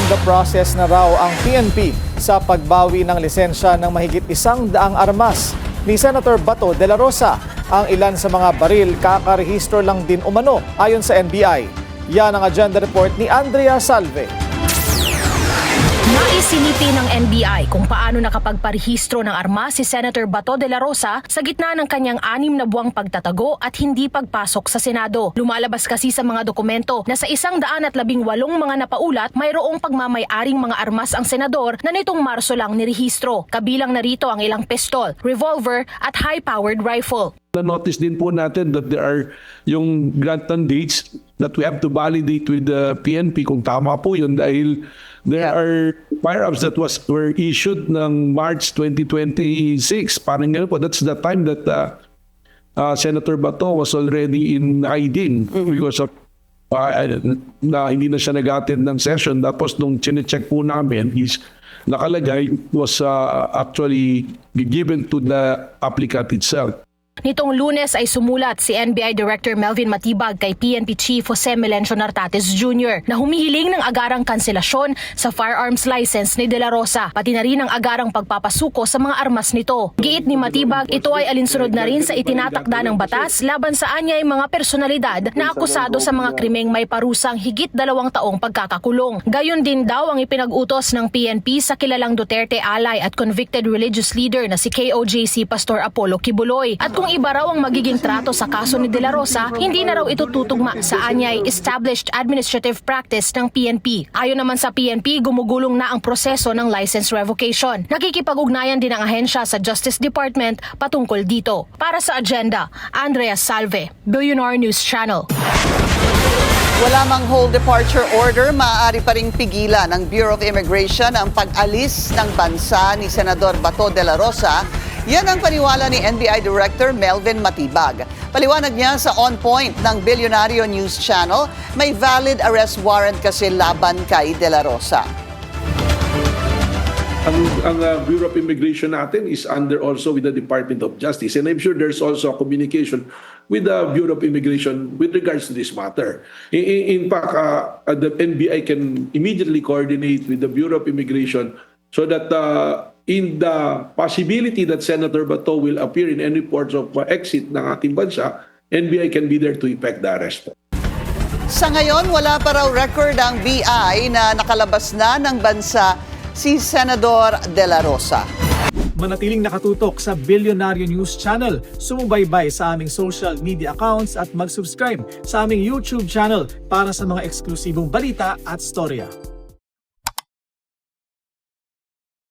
the process na raw ang PNP sa pagbawi ng lisensya ng mahigit 100 armas ni Senator Bato de la Rosa. Ang ilan sa mga baril kakarehistro lang din umano ayon sa NBI. Yan ang agenda report ni Andrea Salve. Naisinipi ng NBI kung paano nakapagparehistro ng armas si Senator Bato de la Rosa sa gitna ng kanyang 6 na buwang pagtatago at hindi pagpasok sa Senado. Lumalabas kasi sa mga dokumento na sa 118 mga napaulat mayroong pagmamay-aring mga armas ang senador na nitong Marso lang nirehistro. Kabilang narito ang ilang pistol, revolver at high-powered rifle. Na-notice din po natin that there are yung granted dates that we have to validate with the PNP kung tama po yun dahil there are firearms that were issued ng March 2026. Parang gano'n po. That's the time that Senator Bato was already in hiding because of na hindi na siya nag-attend ng session. Tapos nung chinecheck po namin, nakalagay was actually given to the applicant itself. Nitong Lunes ay sumulat si NBI Director Melvin Matibag kay PNP Chief Jose Melencio Nartates Jr. na humihiling ng agarang kanselasyon sa firearms license ni De La Rosa, pati na rin ang agarang pagpapasuko sa mga armas nito. Giit ni Matibag, ito ay alinsunod na rin sa itinatakda ng batas laban sa anyay mga personalidad na akusado sa mga krimeng may parusang higit 2 taong pagkakakulong. Gayon din daw ang ipinag-utos ng PNP sa kilalang Duterte ally at convicted religious leader na si KOJC Pastor Apollo Kibuloy. At kung iba raw ang magiging trato sa kaso ni De La Rosa, hindi na raw ito tutugma sa anyay established administrative practice ng PNP. Ayon naman sa PNP, gumugulong na ang proseso ng license revocation. Nakikipag-ugnayan din ang ahensya sa Justice Department patungkol dito. Para sa agenda, Andrea Salve, Billionaire News Channel. Wala mang hold departure order, maaari pa ring pigilan ng Bureau of Immigration ang pag-alis ng bansa ni Senador Bato de la Rosa. Yan ang paniwala ni NBI Director Melvin Matibag. Paliwanag niya sa On Point ng Billionaire News Channel, may valid arrest warrant kasi laban kay De La Rosa. Ang Bureau of Immigration natin is under also with the Department of Justice. And I'm sure there's also a communication with the Bureau of Immigration with regards to this matter. In fact, the NBI can immediately coordinate with the Bureau of Immigration so that in the possibility that Senator Bato will appear in any ports of exit ng ating bansa, NBI can be there to effect the arrest. Sa ngayon, wala pa raw record ang BI na nakalabas na ng bansa si Senador De La Rosa. Manatiling nakatutok sa Billionaire News Channel, sumubaybay sa aming social media accounts at mag-subscribe sa aming YouTube channel para sa mga eksklusibong balita at storya.